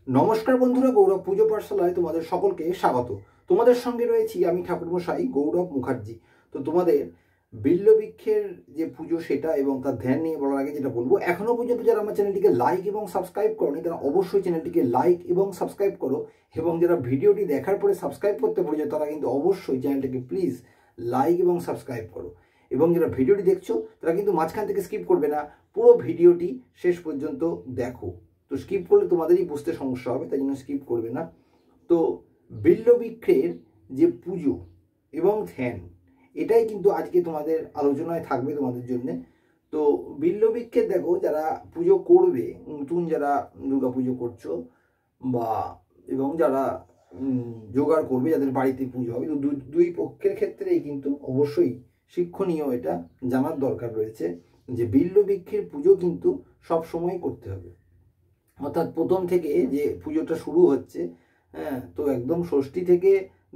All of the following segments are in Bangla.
নমস্কার বন্ধুরা, গৌরব পুজো পাঠশালায় তোমাদের সকলকে স্বাগত। তোমাদের সঙ্গে রয়েছি আমি ঠাকুরমশাই গৌরব মুখার্জি। তো তোমাদের বিল্লবৃক্ষের যে পুজো সেটা এবং তার ধ্যান নিয়ে বলার আগে যেটা বলবো, এখনো পর্যন্ত যারা আমার চ্যানেলটিকে লাইক এবং সাবস্ক্রাইব করোনি তারা অবশ্যই চ্যানেলটিকে লাইক এবং সাবস্ক্রাইব করো, এবং যারা ভিডিওটি দেখার পরে সাবস্ক্রাইব করতে ভুলে তারা কিন্তু অবশ্যই চ্যানেলটিকে প্লিজ লাইক এবং সাবস্ক্রাইব করো। এবং যারা ভিডিওটি দেখছো তারা কিন্তু মাঝখান থেকে স্কিপ করবে না, পুরো ভিডিওটি শেষ পর্যন্ত দেখো। তো স্কিপ করলে তোমাদেরই বুঝতে সমস্যা হবে, তাই জন্য স্কিপ করবে না। তো বিল্লবৃক্ষের যে পুজো এবং ধ্যান, এটাই কিন্তু আজকে তোমাদের আলোচনায় থাকবে তোমাদের জন্য। তো বিল্লবৃক্ষের দেখো, যারা পুজো করবে, নতুন যারা দুর্গা পুজো করছো বা এবং যারা জোগাড় করবে, যাদের বাড়িতে পুজো হবে, দুই পক্ষের ক্ষেত্রেই কিন্তু অবশ্যই শিক্ষণীয় এটা জানার দরকার রয়েছে যে বিল্লবৃক্ষের পুজো কিন্তু সব সময় করতে হবে। অর্থাৎ প্রথম থেকে যে পুজোটা শুরু হচ্ছে, হ্যাঁ, তো একদম ষষ্ঠী থেকে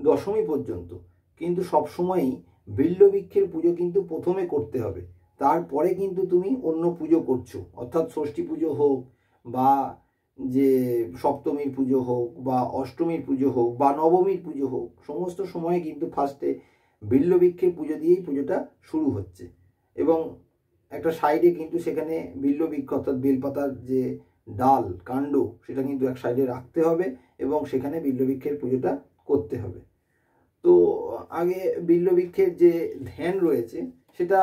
দশমী পর্যন্ত কিন্তু সবসময়ই বিল্লবৃক্ষের পুজো কিন্তু প্রথমে করতে হবে। তারপরে কিন্তু তুমি অন্য পুজো করছো, অর্থাৎ ষষ্ঠী পুজো হোক বা যে সপ্তমীর পুজো হোক বা অষ্টমীর পুজো হোক বা নবমীর পুজো হোক, সমস্ত সময়ে কিন্তু ফার্স্টে বিল্লবৃক্ষের পুজো দিয়েই পুজোটা শুরু হচ্ছে। এবং একটা সাইডে কিন্তু সেখানে বিল্লবৃক্ষ অর্থাৎ বেলপাতার যে ডাল কাণ্ড, সেটা কিন্তু এক সাইডে রাখতে হবে এবং সেখানে বিল্লবৃক্ষের পুজোটা করতে হবে। তো আগে বিল্লবৃক্ষের যে ধ্যান রয়েছে সেটা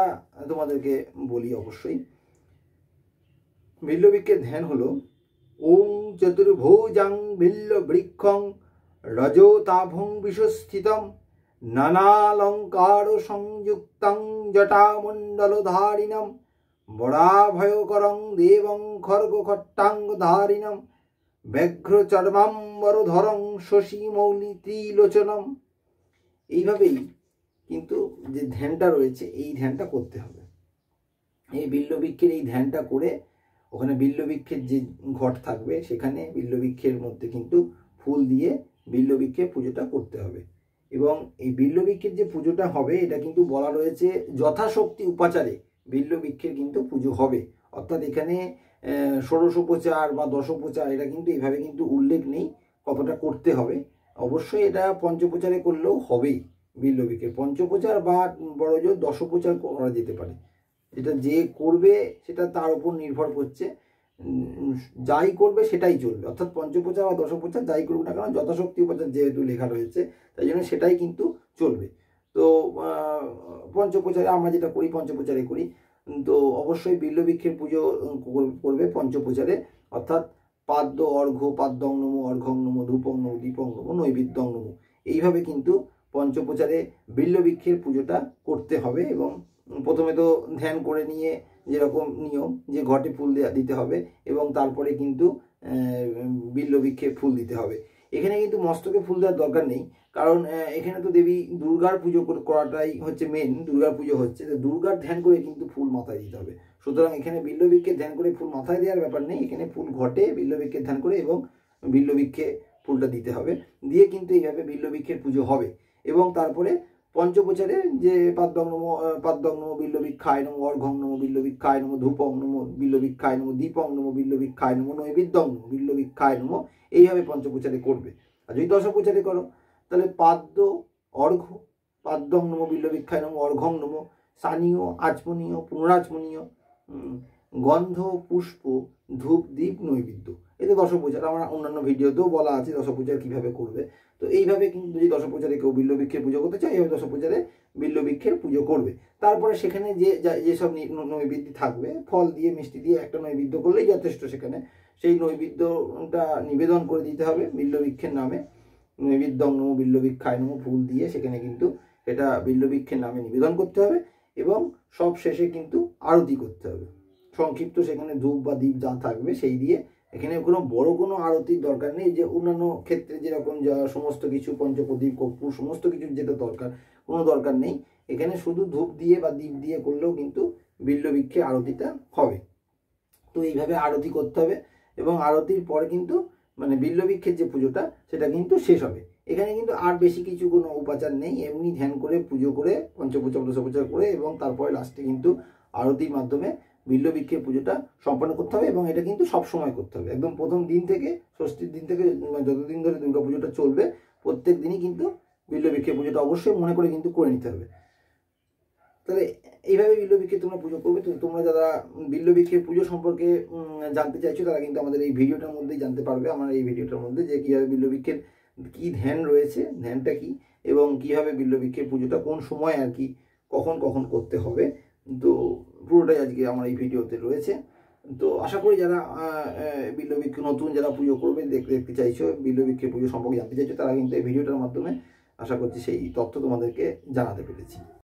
তোমাদেরকে বলি। অবশ্যই বিল্লবৃক্ষের ধ্যান হলো ওং চতুর্ভুজাং বিল্লবৃক্ষং রজতাভং বিশ্বস্থিতম নানালঙ্কার সংযুক্তং জটামণ্ডলধারিণম বরাভয়করং দেবং খর্গখট্টাঙ্গধারিণম ব্যাঘ্রচর্মাম্বরধরং শশীমৌলি ত্রিলোচনম। এইভাবেই কিন্তু যে ধ্যানটা রয়েছে এই ধ্যানটা করতে হবে। এই বিল্লবৃক্ষের এই ধ্যানটা করে ওখানে বিল্লবৃক্ষের যে ঘট থাকবে সেখানে বিল্লবৃক্ষের মধ্যে কিন্তু ফুল দিয়ে বিল্লবৃক্ষের পুজোটা করতে হবে। এবং এই বিল্লবৃক্ষের যে পুজোটা হবে এটা কিন্তু বলা রয়েছে যথাশক্তি উপাচারে বিল্লবৃক্ষের কিন্তু পুজো হবে। অর্থাৎ এখানে ষোড়শোপচার বা দশোপচার এটা কিন্তু এইভাবে কিন্তু উল্লেখ নেই কতটা করতে হবে। অবশ্যই এটা পঞ্চোপচারে করলেও হবেই বিল্লবৃক্ষের, পঞ্চোপচার বা বড় জোর দশোপচার করা যেতে পারে। যেটা যে করবে সেটা তার উপর নির্ভর করছে, যাই করবে সেটাই চলবে। অর্থাৎ পঞ্চোপচার বা দশোপচার যাই করবে না কেন, যথাশক্তি উপাচার যেহেতু লেখা রয়েছে তাই জন্য সেটাই কিন্তু চলবে। তো পঞ্চোপচারে আমরা যেটা করি পঞ্চোপচারে করি। তো অবশ্যই বিল্লবৃক্ষের পুজো করবে পঞ্চোপচারে, অর্থাৎ পাদ্য অর্ঘ্য পাদ্যং নমো অর্ঘ্যং নমো ধূপং নমো দীপং নমো নৈবেদ্যং নমো, এইভাবে কিন্তু পঞ্চোপচারে বিল্লবৃক্ষের পুজোটা করতে হবে। এবং প্রথমে তো ধ্যান করে নিয়ে যেরকম নিয়ম যে ঘটে ফুল দিতে হবে এবং তারপরে কিন্তু বিল্লবৃক্ষে ফুল দিতে হবে। এখানে কিন্তু মস্তকে ফুল দেওয়ার দরকার নেই, কারণ এখানে তো দেবী দুর্গার পুজো করাটাই হচ্ছে মেন, দুর্গার পুজো হচ্ছে, দুর্গার ধ্যান করে কিন্তু ফুল মাথায় দিতে হবে। সুতরাং এখানে বিল্লবৃক্ষের ধ্যান করে ফুল মাথায় দেওয়ার ব্যাপার নেই, এখানে ফুল ঘটে বিল্লবৃক্ষের ধ্যান করে এবং বিল্লবৃক্ষে ফুলটা দিতে হবে, দিয়ে কিন্তু এইভাবে বিল্লবৃক্ষের পুজো হবে। এবং তারপরে পঞ্চোপচারে যে পাদ্যং নমো বিল্লবৃক্ষায় নমো অর্ঘ্যং নমো বিল্লবৃক্ষায় নমো ধূপং নমো বিল্লবৃক্ষায় নমো দীপং নমো বিল্লবৃক্ষায় নমো নৈবেদ্যং নমো বিল্লবৃক্ষায় নমো, এইভাবে পঞ্চোপচারে করবে। আর যদি দশোপচারে করো তাহলে পাদ্য অর্ঘ্য পাদ্যং নমো বিল্লবৃক্ষায় নমো অর্ঘ্যং নমো স্থানীয় আচমনীয় পুনরাচমনীয় গন্ধ পুষ্প ধূপ দীপ নৈবেদ্য, এতে দশোপচার। আমার অন্যান্য ভিডিওতেও বলা আছে দশোপচার কিভাবে করবে। তো এইভাবে কিন্তু যদি দশোপচারে কেউ বিল্লবৃক্ষের পুজো করতে চায়, এইভাবে দশোপচারে বিল্লবৃক্ষের পুজো করবে। তারপরে সেখানে যেসব নৈবেদ্য থাকবে, ফল দিয়ে মিষ্টি দিয়ে একটা নৈবেদ্য করলেই যথেষ্ট। সেখানে সেই নৈবেদ্যটা নিবেদন করে দিতে হবে বিল্লবৃক্ষের নামে, নৈবেদ্যং নমো বিল্লবৃক্ষায় নমো ফুল দিয়ে সেখানে কিন্তু এটা বিল্লবৃক্ষের নামে নিবেদন করতে হবে। এবং সব শেষে কিন্তু আরতি করতে হবে সংক্ষিপ্ত, সেখানে ধূপ বা দীপ যা থাকবে সেই দিয়ে। এখানে কোনো বড় কোনো আরতির দরকার নেই, যে অন্যান্য ক্ষেত্রে যেরকম যা সমস্ত কিছু পঞ্চপ্রদীপ কর্পূর সমস্ত কিছুর যেটা দরকার, কোনো দরকার নেই। এখানে শুধু ধূপ দিয়ে বা দীপ দিয়ে করলেও কিন্তু বিল্লবৃক্ষে আরতিটা হবে। তো এইভাবে আরতি করতে হবে এবং আরতির পরে কিন্তু মানে বিল্লবৃক্ষের যে পুজোটা সেটা কিন্তু শেষ হবে। এখানে কিন্তু আর বেশি কিছু কোনো উপাচার নেই, এমনি ধ্যান করে পুজো করে পঞ্চোপচার দশোপচার করে এবং তারপরে লাস্টে কিন্তু আরতির মাধ্যমে বিল্লবৃক্ষের পুজোটা সম্পন্ন করতে হবে, এবং এটা কিন্তু সব সময় করতে হবে। একদম প্রথম দিন থেকে, ষষ্ঠীর দিন থেকে যতদিন ধরে দুর্গা পুজোটা চলবে প্রত্যেক দিনই কিন্তু বিল্লবৃক্ষের পুজোটা অবশ্যই মনে করে কিন্তু করে নিতে হবে। তাহলে এইভাবে বিল্লবৃক্ষের তোমরা পুজো করবে। তো তোমরা যারা বিল্লবৃক্ষের পুজো সম্পর্কে জানতে চাইছো তারা কিন্তু আমাদের এই ভিডিওটার মধ্যেই জানতে পারবে, আমার এই ভিডিওটার মধ্যে, যে কীভাবে বিল্লবৃক্ষের কী ধ্যান রয়েছে, ধ্যানটা কি, এবং কীভাবে বিল্লবৃক্ষের পুজোটা কোন সময় আর কি কখন কখন করতে হবে। তো পুরোটাই আজকে আমার এই ভিডিওতে রয়েছে। তো আশা করি যারা বিল্লবৃক্ষ নতুন যারা পুজো করবে, দেখতে চাইছো, বিল্লবৃক্ষের পুজো সম্পর্কে জানতে চাইছো, তারা কিন্তু এই ভিডিওটার মাধ্যমে আশা করছি সেই তথ্য তোমাদেরকে জানাতে পেরেছি।